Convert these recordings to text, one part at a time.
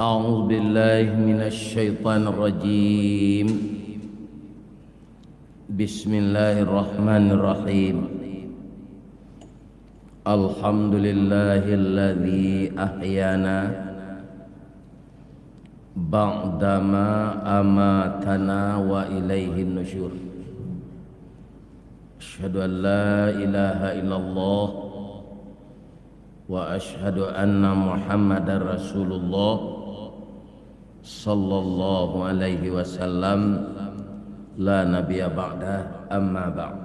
أعوذ بالله من الشيطان الرجيم. بسم الله الرحمن الرحيم. الحمد لله الذي أحيانا بعدما أماتنا وإليه النشور. أشهد أن لا إله إلا الله وأشهد أن محمدا رسول الله صلى الله عليه وسلم لا نبي بعده أما بعد.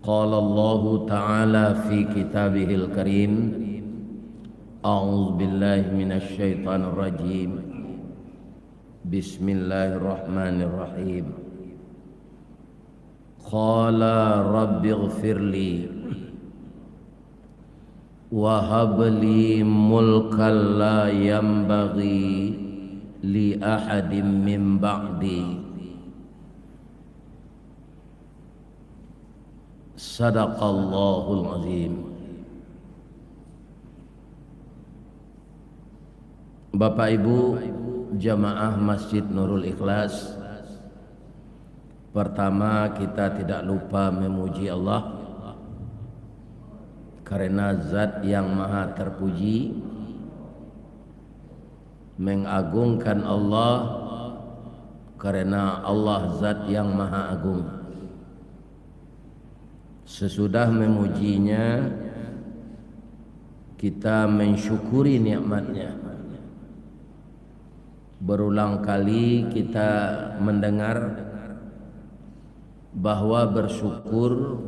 قال الله تعالى في كتابه الكريم: أعوذ بالله من الشيطان الرجيم. بسم الله الرحمن الرحيم. قال رب اغفر لي وهب لي ملكا لا ينبغي لأحد من بعدي. صدق الله العظيم. Bapak Ibu jamaah Masjid Nurul Ikhlas, pertama kita tidak lupa memuji Allah karena zat yang maha terpuji, mengagungkan Allah karena Allah zat yang maha agung. Sesudah memujinya, kita mensyukuri nikmatnya. Berulang kali kita mendengar bahwa bersyukur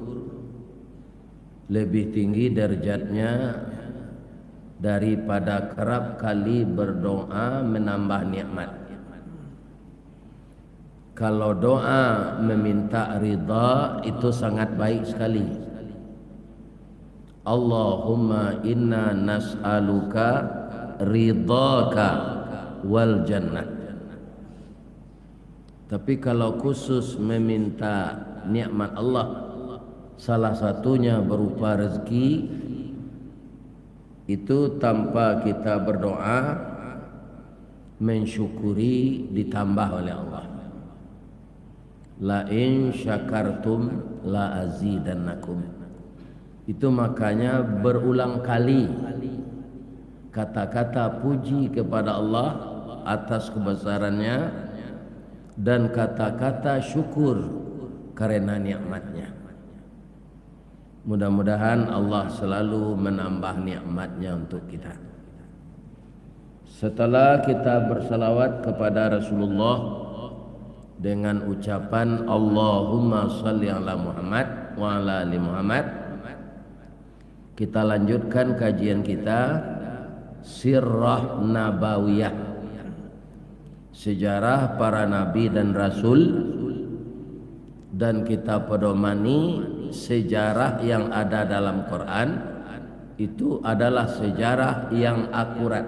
lebih tinggi derajatnya daripada kerap kali berdoa menambah nikmat. Kalau doa meminta ridha itu sangat baik sekali. Allahumma inna nas'aluka ridhaka wal jannah. Tapi kalau khusus meminta nikmat Allah, salah satunya berupa rezeki, itu tanpa kita berdoa mensyukuri ditambah oleh Allah. La in syakartum la azidannakum. Itu makanya berulang kali kata-kata puji kepada Allah atas kebesarannya dan kata-kata syukur karena nikmatnya. Mudah-mudahan Allah selalu menambah nikmatnya untuk kita. Setelah kita bersalawat kepada Rasulullah dengan ucapan Allahumma salli ala Muhammad wa ala ali Muhammad, kita lanjutkan kajian kita Sirah Nabawiyah, sejarah para nabi dan rasul, dan kita pedomani sejarah yang ada dalam Quran itu adalah sejarah yang akurat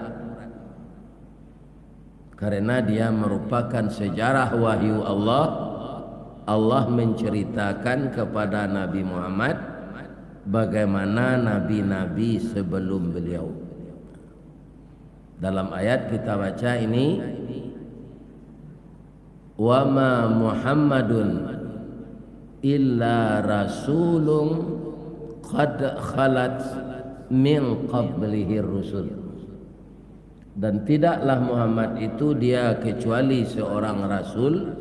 karena dia merupakan sejarah wahyu Allah. Allah menceritakan kepada Nabi Muhammad bagaimana nabi-nabi sebelum beliau. Dalam ayat kita baca ini, wa ma Muhammadun illa rasulun qad khalat min qablihi rusul. Dan tidaklah Muhammad itu dia kecuali seorang rasul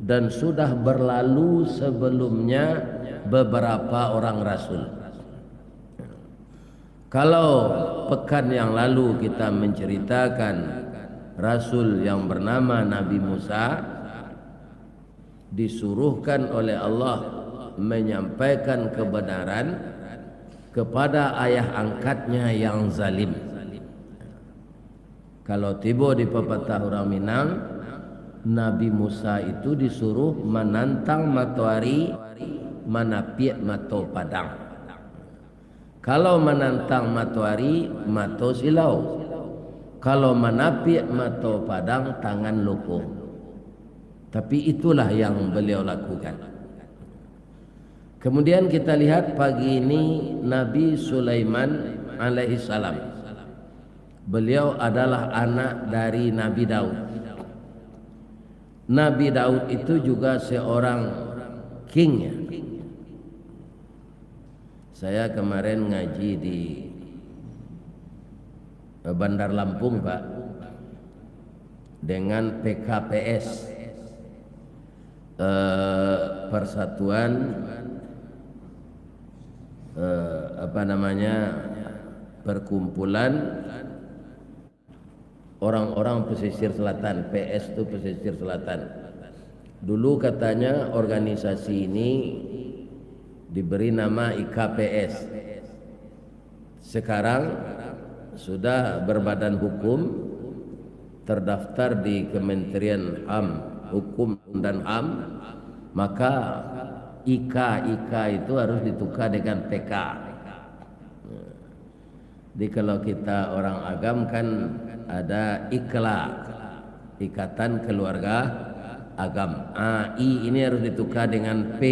dan sudah berlalu sebelumnya beberapa orang rasul. Kalau pekan yang lalu kita menceritakan rasul yang bernama Nabi Musa, disuruhkan oleh Allah menyampaikan kebenaran kepada ayah angkatnya yang zalim. Kalau tiba di pepatah orang Minang, Nabi Musa itu disuruh menantang matahari manapiak mato padang. Kalau menantang matahari mato silau, kalau manapiak mato padang tangan loko. Tapi itulah yang beliau lakukan. Kemudian kita lihat pagi ini Nabi Sulaiman alaihi salam Beliau adalah anak dari Nabi Daud. Nabi Daud itu juga seorang king ya. Saya kemarin ngaji di Bandar Lampung Pak, dengan PKPS, Persatuan Perkumpulan Orang-orang Pesisir Selatan. PS itu Pesisir Selatan. Dulu katanya organisasi ini diberi nama IKPS. Sekarang sudah berbadan hukum, terdaftar di Kementerian HAM, Hukum dan HAM, maka IK itu harus ditukar dengan PK. Jadi kalau kita orang agam kan ada IKLA, Ikatan Keluarga Agam. I ini harus ditukar dengan P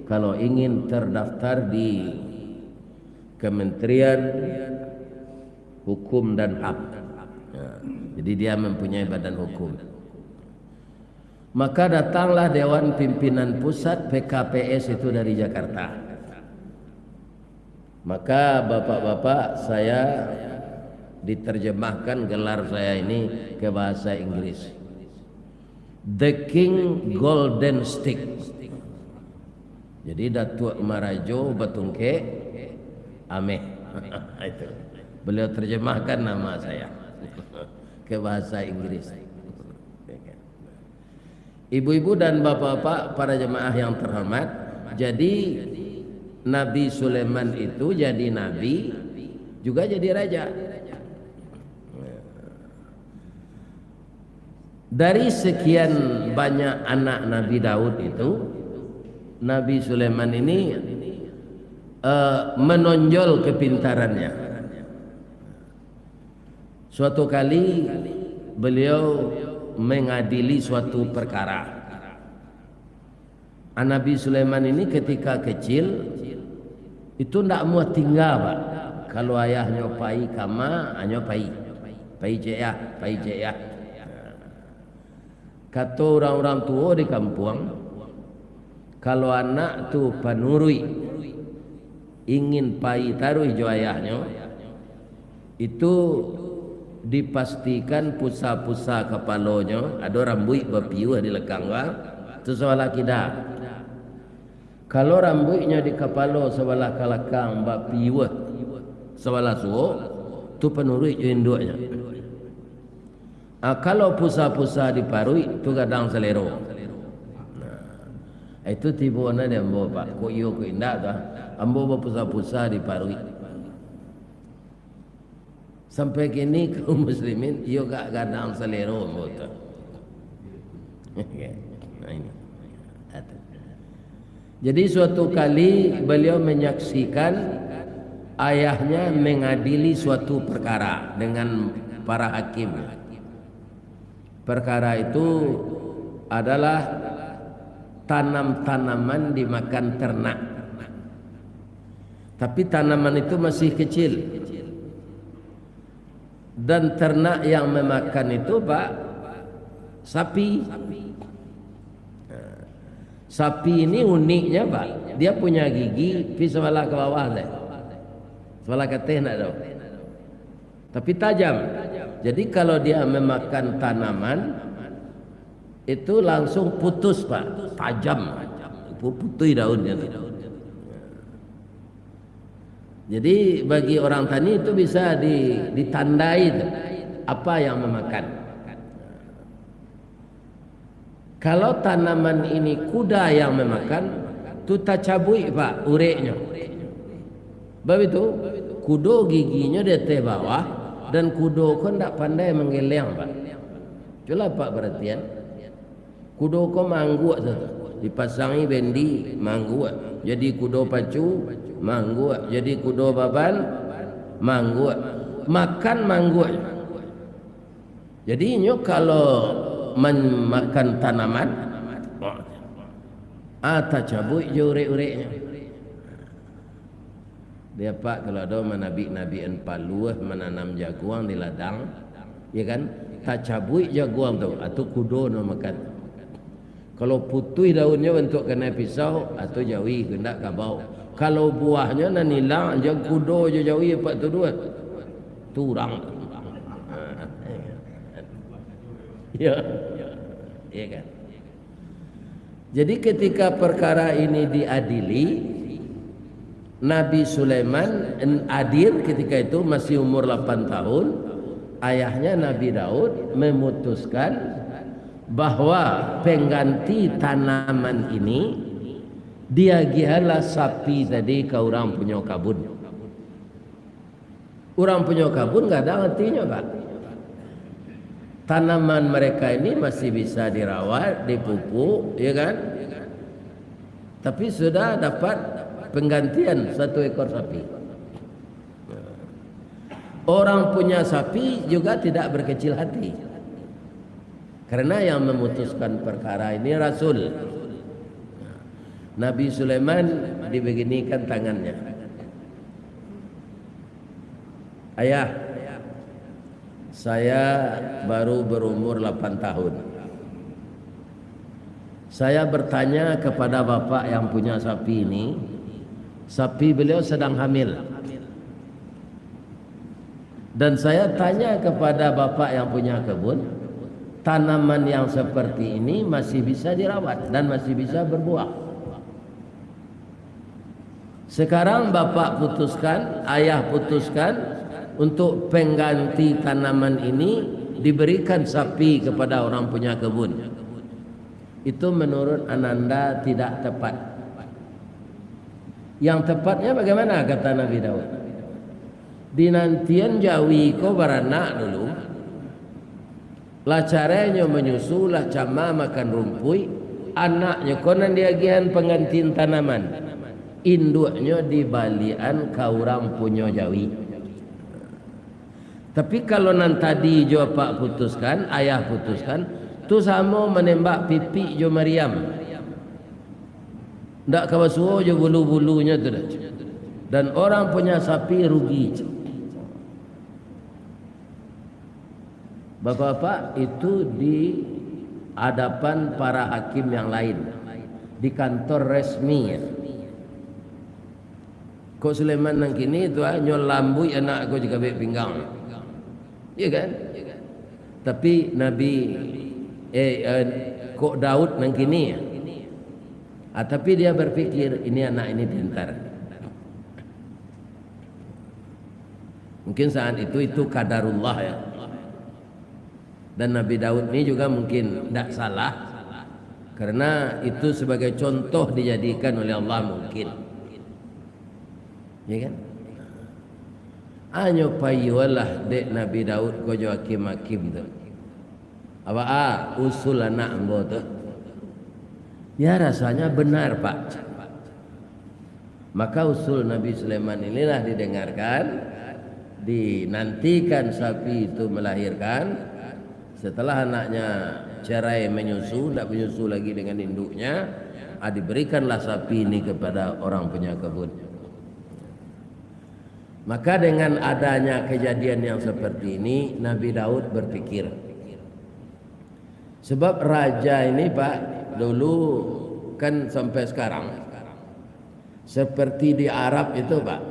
kalau ingin terdaftar di Kementerian Hukum dan HAM. Jadi dia mempunyai badan hukum. Maka datanglah Dewan Pimpinan Pusat PKPS itu dari Jakarta. Maka bapak-bapak, saya diterjemahkan gelar saya ini ke bahasa Inggris. The King Golden Stick. Jadi Datuk Marajo Batungke Ameh. Itu. Beliau terjemahkan nama saya ke bahasa Inggris. Ibu-ibu dan bapak-bapak, para jemaah yang terhormat, jadi Nabi Sulaiman itu jadi nabi juga jadi raja. Dari sekian banyak anak Nabi Daud itu, Nabi Sulaiman ini menonjol kepintarannya. Suatu kali beliau mengadili suatu perkara. Nabi Sulaiman ini ketika kecil itu ndak mau tinggal Pak. Kalau ayahnya pai kama, anyo pai jea. Kata orang-orang tua di kampung, kalau anak tu panurui ingin pai taruh hijau ayahnya, itu dipastikan pusa-pusa kepalanya ada rambut berpiu di lekang itu sebelah kida. Kalau rambutnya di kepala sebelah kelakang berpiu sebelah suo, tu penurut induknya. Kalau pusa-pusa diparui tu kadang selero. Itu tiba na dia ambo Pak. Ko iyo ko indah tu. Ambo pusa-pusa diparui. Sampai kini kaum muslimin iyo gak kadang selero ambo tu. Nah ini. Jadi suatu kali beliau menyaksikan ayahnya mengadili suatu perkara dengan para hakim. Perkara itu adalah tanam-tanaman dimakan ternak. Tapi tanaman itu masih kecil. Dan ternak yang memakan itu Pak, sapi. Sapi ini uniknya Pak, dia punya gigi pi sebelah ke bawah deh. Sebelah keteh nak tahu. Tapi tajam. Jadi kalau dia memakan tanaman itu langsung putus Pak, tajam. Putih daunnya. Jadi bagi orang tani itu bisa ditandai itu, apa yang memakan. Kalau tanaman ini kuda yang memakan, tu tak cabui Pak ureknya. Sebab itu kudo giginya di atas bawah dan kudo kan tak pandai menggeleng Pak. Itulah Pak perhatian. Kudo ko mangguk saja. Dipasangi bendi mangguk. Jadi kudo pacu mangguk. Jadi kudo baban mangguk. Makan mangguk. Jadi nyo kalau makan tanaman tak cabut je urek-ureknya. Dia pak kalau ada nabi paluh menanam jaguang di ladang, ya kan? Tak cabui jaguang tu atau kudo no makan. Kalau putih daunnya bentuk kena pisau atau jawi hendak kabau. Kalau buahnya nan hilang je kudo je jawi apa tu dua. Turang. Ya. Ya kan? Jadi ketika perkara ini diadili, Nabi Sulaiman adil ketika itu masih umur 8 tahun. Ayahnya Nabi Daud memutuskan bahwa pengganti tanaman ini dia gihalah sapi tadi ke orang punya kabun. Orang punya kabun nggak ada artinya pak. Tanaman mereka ini masih bisa dirawat, dipupuk, ya kan? Tapi sudah dapat penggantian 1 ekor sapi. Orang punya sapi juga tidak berkecil hati, karena yang memutuskan perkara ini Rasul. Nabi Sulaiman dibeginikan tangannya. Ayah, saya baru berumur 8 tahun. Saya bertanya kepada bapak yang punya sapi ini, sapi beliau sedang hamil. Dan saya tanya kepada bapak yang punya kebun, tanaman yang seperti ini masih bisa dirawat dan masih bisa berbuah. Sekarang bapak putuskan, ayah putuskan untuk pengganti tanaman ini diberikan sapi kepada orang punya kebun. Itu menurut Ananda tidak tepat. Yang tepatnya bagaimana kata Nabi Daud? Dinantian jawi ko beranak dulu, lah caranya menyusu, lah cama makan rumpui, anaknya konan diagihan penggantiin tanaman, induknya di balian ka orang punya jawi. Tapi kalau nan tadi jo pak putuskan, ayah putuskan, tu sama menembak pipi jo Maryam. Ndak kawasuo jo bulu-bulunya tu dah. Dan orang punya sapi rugi. Bapak-bapak, itu di hadapan para hakim yang lain, di kantor resmi. Kok Sulaiman nang kini tu nyol lambui anak aku juga be pinggang. Ya kan? Tapi Nabi kok Daud nang kini. Tapi dia berpikir ini anak ini pintar. Mungkin saat itu kadarullah ya. Dan Nabi Daud ini juga mungkin tidak salah, karena itu sebagai contoh dijadikan oleh Allah mungkin. Ya kan? Anyo payulah dek Nabi Daud ko jo hakim tu. Apa usul anak ambo tu? Ya rasanya benar pak. Maka usul Nabi Sulaiman inilah didengarkan, dinantikan sapi itu melahirkan. Setelah anaknya cerai menyusu, tidak menyusu lagi dengan induknya, diberikanlah sapi ini kepada orang punya kebun. Maka dengan adanya kejadian yang seperti ini, Nabi Daud berpikir, sebab raja ini pak dulu kan sampai sekarang seperti di Arab itu pak,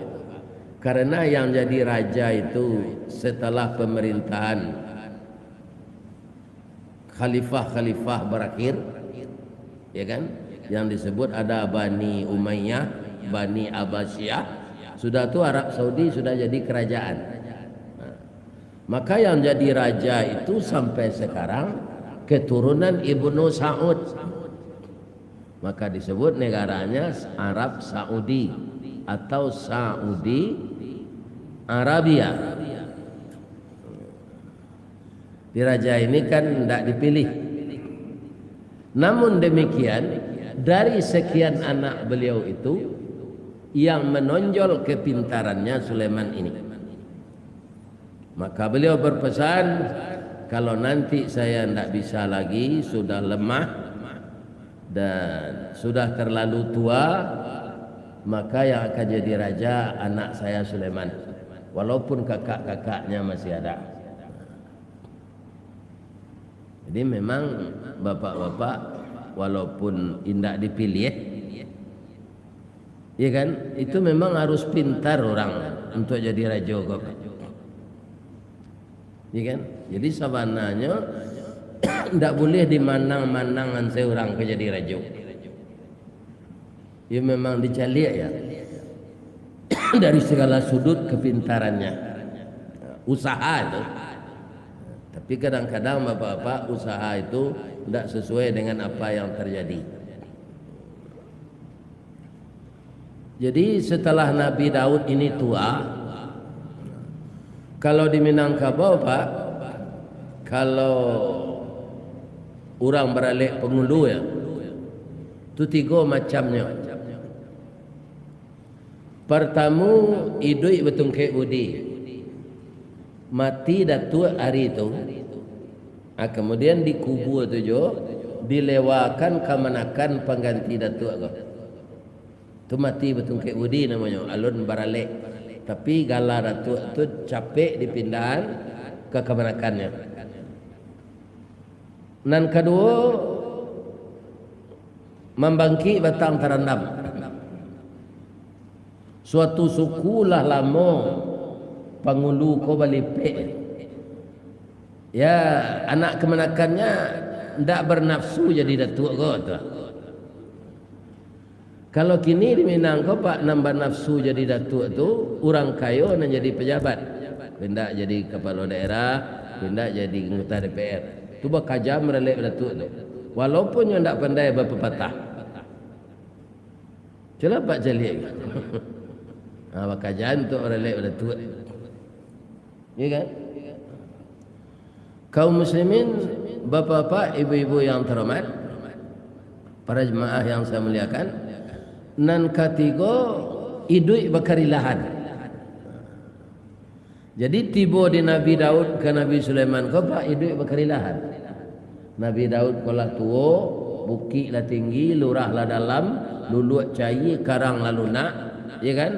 karena yang jadi raja itu setelah pemerintahan khalifah berakhir, ya kan? Yang disebut ada Bani Umayyah, Bani Abbasiyah. Sudah tu Arab Saudi sudah jadi kerajaan. Maka yang jadi raja itu sampai sekarang keturunan Ibnu Saud. Maka disebut negaranya Arab Saudi atau Saudi Arabia. Di raja ini kan tidak dipilih. Namun demikian, dari sekian anak beliau itu yang menonjol kepintarannya Sulaiman ini. Maka beliau berpesan, kalau nanti saya tidak bisa lagi, sudah lemah dan sudah terlalu tua, maka yang akan jadi raja anak saya Sulaiman, walaupun kakak-kakaknya masih ada. Jadi memang bapak-bapak walaupun indah dipilih, ya kan, itu memang harus pintar orang untuk jadi raja kok. Ya kan? Jadi sabananya tidak boleh dimanang-manangan seorang ke jadi raja. Ya memang dicari ya dari segala sudut kepintarannya, usaha itu. Tapi kadang-kadang bapak-bapak usaha itu tidak sesuai dengan apa yang terjadi. Jadi setelah Nabi Daud ini tua, kalau di Minangkabau Pak, kalau orang beralih pengulu ya, itu 3 macamnya. Pertama, hidup betul ke Udi, mati datuk hari itu, kemudian dikubur tu jo, dilewakan kemanakan pengganti datuk ko. Tu mati betul ke Udi namanya, alun baralek. Tapi gala datuk tu capek dipindahan ke kemanakannya. Nan kedua, membangkit batang terendam. Suatu suku lah lama pangulu ko balipe. Ya, anak kemanakannya ndak bernafsu jadi datuk ko tu. Kalau kini di Minang ko Pak nambah nafsu jadi datuk tu, orang kaya nak jadi pejabat. Pindah jadi kepala daerah, pindah jadi anggota DPR. Tu bakajam relek datuk tu. Walaupun yang ndak pandai berpepatah. Celah Pak Jalik. Bakajam untuk relek datuk. Ya kan? Kaum muslimin, bapak-bapak, ibu-ibu yang terhormat, para jemaah yang saya muliakan, nan ketiga hidup bakarilahan. Jadi tiba di Nabi Daud ke Nabi Sulaiman ko Pak hidup bakarilahan. Nabi Daud kolah tua, bukit lah tinggi, lurah lah dalam, luluak cair, karang lah lunak, ya kan?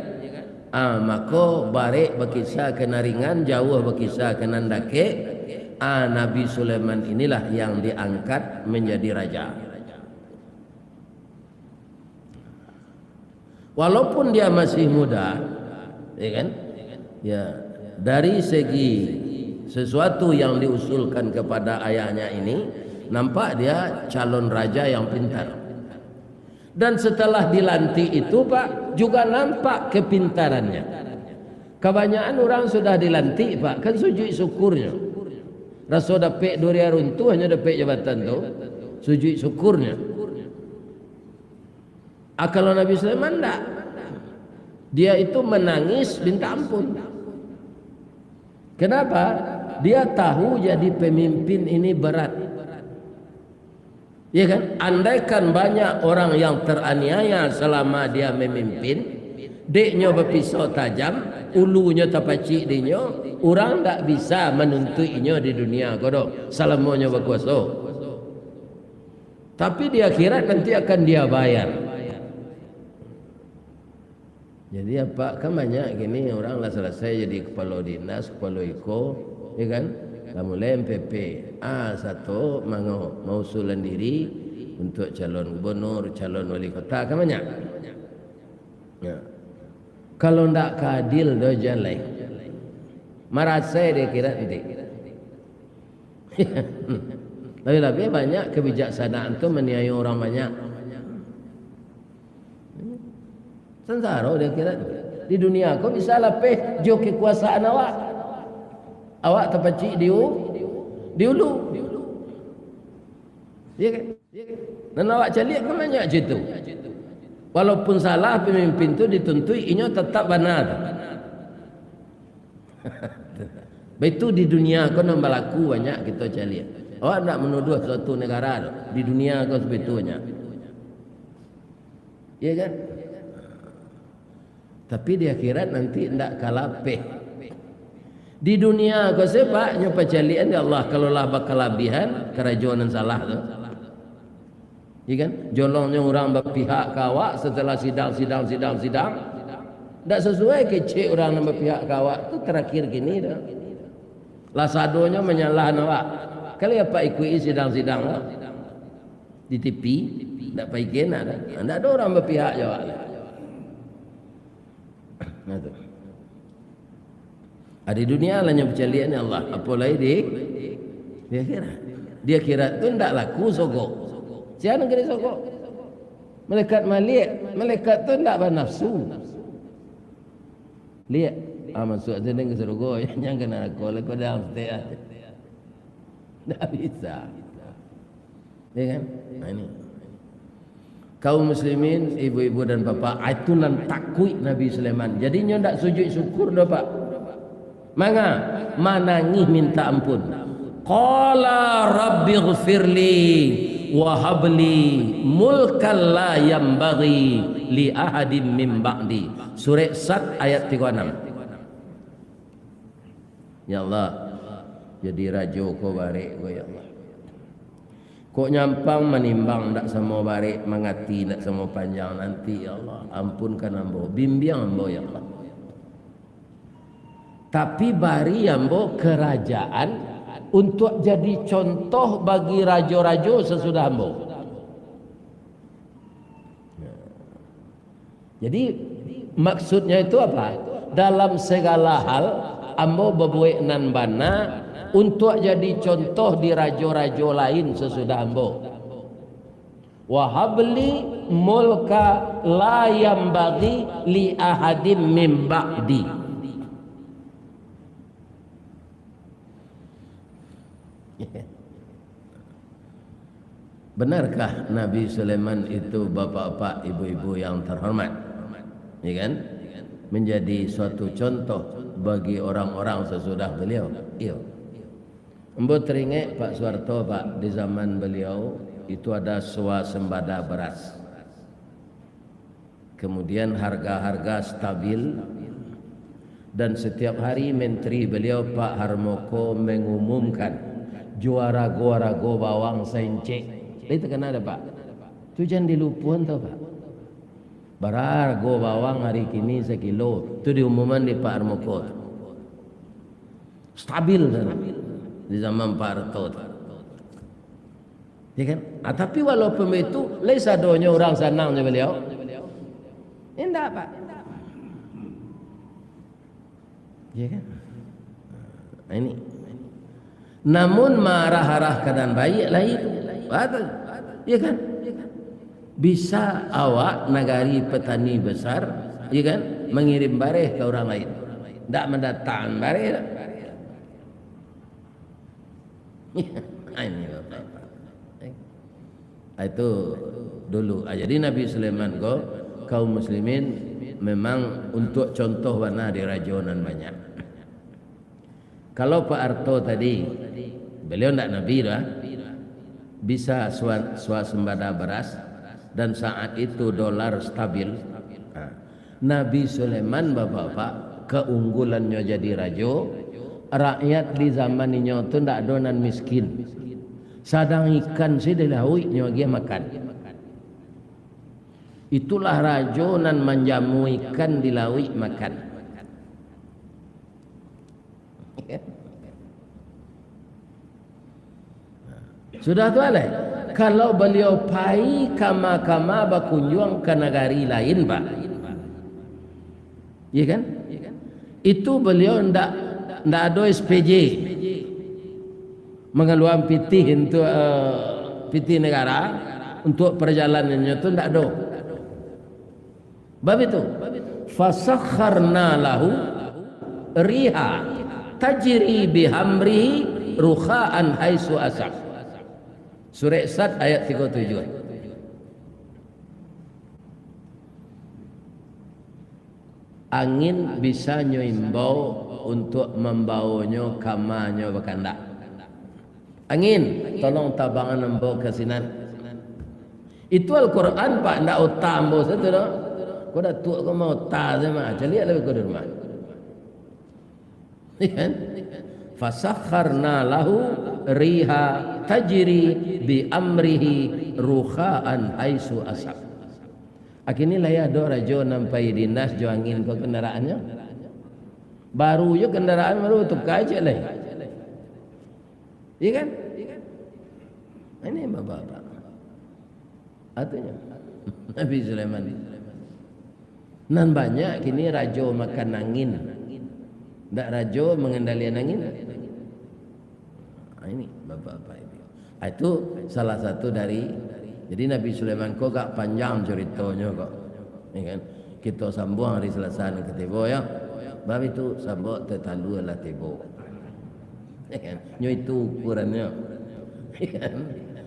Maka barik berkisah kena ringan, jauh berkisah kena ndake. Nabi Sulaiman inilah yang diangkat menjadi raja. Walaupun dia masih muda, ya kan? Ya, dari segi sesuatu yang diusulkan kepada ayahnya ini, nampak dia calon raja yang pintar. Dan setelah dilantik itu Pak, juga nampak kepintarannya. Kebanyakan orang sudah dilantik Pak, kan sujud syukurnya. Rasa dapat duria runtuh hanya dapat jabatan tu, sujud syukurnya. Kalau Nabi Sulaiman tak, dia itu menangis minta ampun. Kenapa? Dia tahu jadi pemimpin ini berat. Ya kan? Andaikan banyak orang yang teraniaya selama dia memimpin, deknya berpisau tajam, ulunya tapacik dinyo, orang tak bisa menuntuinya di dunia kodok selamanya berkuasa. Tapi di akhirat nanti akan dia bayar. Jadi apa kan banyak gini orang lah selesai jadi kepala dinas, kepala iko, ya kan? Dah mulai MPP. Satu mengusulkan diri untuk calon gubernur, calon wali kota kan banyak. Ya. Kalau ndak keadil do jalan. Marasai dia kira nanti. Lebih-lebih banyak kebijaksanaan tu meniayu orang banyak. Sengsara dia kira di dunia kau bisa lapeh jo kekuasaan awak. Awak terpacik diulu. Ya kan? Dan awak calik kan banyak situ. Walaupun salah pemimpin tu dituntui, inya tetap benar. Begitu di dunia kau nak berlaku banyak kita calik. Awak nak menuduh suatu negara di dunia kau sebetulnya. Ya kan? Tapi di akhirat nanti tidak kalapeh. Di dunia kau sepaknya pecalian ya Allah kalau lah berkelebihan kerajaan salah tu. Ya kan? Jolongnya orang berpihak ke awak setelah sidang. Tak sesuai kecil orang yang berpihak ke awak tu terakhir gini dah. Lah sadonya menyalahkan awak. Kali apa ikuti sidang lah. Di TV tak payah kena dah. Tak ada orang berpihak jawab lah. Nah tu. Di dunia hanya percalian Allah. Apa lagi dia kira. Dia kira tu tak laku sogok. Siapa kena sogok? Malaikat Malik. Malaikat tu tak bernafsu. Lihat. Masuk sini ke surga. Yang kena aku. Aku dah stay aja. Tak bisa. Ya kan? Ini. Kaum muslimin, ibu-ibu dan bapa, itu nan takui Nabi Sulaiman. Jadi nyo ndak sujud syukur dah Pak. Manangih minta ampun. Qala rabbi ghfirli wa habli mulkan la yambaghi li ahadin min ba'di. Surah Sad ayat 36. Ya Allah, jadi raja ko barik ko ya Allah. Kok nyampang menimbang tak semua barik, mengati tak semua panjang nanti ya Allah. Ampunkan ambo, bimbing ambo ya Allah. Tapi bari ambo kerajaan untuk jadi contoh bagi raja-raja sesudah ambo. Jadi maksudnya itu apa? Dalam segala hal ambo berbuat nan bana untuk jadi contoh di raja-raja lain sesudah ambo. Wahabli mulka la yambaghi li ahadim min ba'di. Benarkah Nabi Sulaiman itu bapak-bapak, ibu-ibu yang terhormat? Ya kan? Menjadi suatu contoh bagi orang-orang sesudah beliau. Iya. Embo teringat Pak Soeharto Pak, di zaman beliau itu ada swasembada beras. Kemudian harga-harga stabil dan setiap hari menteri beliau Pak Harmoko mengumumkan juara rago bawang sencek. Itu kan ada Pak. Itu jangan dilupakan tau Pak. Barago bawang hari kini sekilo. Itu diumuman di Pak Harmoko. Stabil kan? Di zaman Pak Harto. Ya kan? Tapi walaupun itu, lesa doanya orang senang je beliau. Tidak Pak. Ya kan? Nah, ini. Namun marah-marah keadaan baik lah itu. Betul. Ya kan? Bisa awak negari petani besar, ya kan, mengirim bareh ke orang lain. Tak mendatang bareh. Ini Bapak. Itu dulu. Jadi Nabi Sulaiman kaum muslimin memang untuk contoh warna di rajonan banyak. Kalau Pak Harto tadi, beliau tidak Nabi dah, bisa swasembada beras dan saat itu dolar stabil. Nabi Sulaiman bapak-bapak keunggulannya jadi raja, rakyat di zaman ini tu tidak donan miskin. Sadang ikan sih dilaui dia makan. Itulah raja nan menjamu ikan dilaui makan. Sudah tu alai. Kalau beliau pai kama-kama berkunjung ke negari lain Pak. Ya kan? Itu beliau ndak ada SPJ. Mengeluarkan pitih untuk pitih negara untuk perjalanannya itu ndak ada. Bab itu. Fasakharna lahu riha tajri bihamrihi rukha'an haitsu asaq. Surah Sad ayat 37. Angin bisa nyoimbau untuk membawanya kamanya berkandak. Angin tolong tabangan membau ke sinan. Itu Al-Quran Pak, ndak utam bos itu dah. Kau dah tua kau mau ta sama, lihat lebih kau di rumah. Kan? Fasakharna lahu riha tajri bi amrihi ruhaan haitsu asab. Akini laya do rajo nampai dinas jo angin ko kendaraannya. Baru je kendaraan baru tukar aja lah. Iya kan? Ini bapak-bapak. Artinya Nabi Sulaiman. Nan banyak kini rajo makan angin. Ndak rajo mengendalikan angin. Ini bapak-bapak itu. Itu salah satu dari. Jadi Nabi Sulaiman kok gak panjang ceritanya kok. Ini kan kita sambung hari Selasa ke Tebo ya. Bab itu sambung tetalu lah Tebo. Ya kan? Nyo itu ukurannya. Ya kan?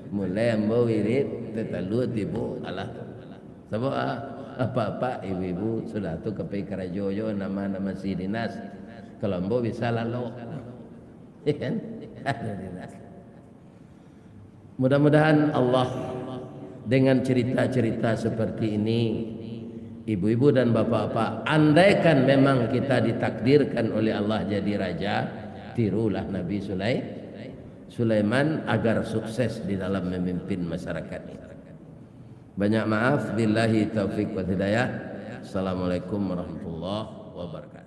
Mulai ambo wirid tetalu Tebo alah. Sebab apa-apa ibu-ibu sudah tu kepai kerajoyo nama-nama si dinas. Kalau ambo bisa lalu. Ya kan? Mudah-mudahan Allah dengan cerita-cerita seperti ini, ibu-ibu dan bapak-bapak, andaikan memang kita ditakdirkan oleh Allah jadi raja, tirulah Nabi Sulaiman agar sukses di dalam memimpin masyarakat ini. Banyak maaf, billahi taufiq wa hidayah. Assalamualaikum warahmatullahi wabarakatuh.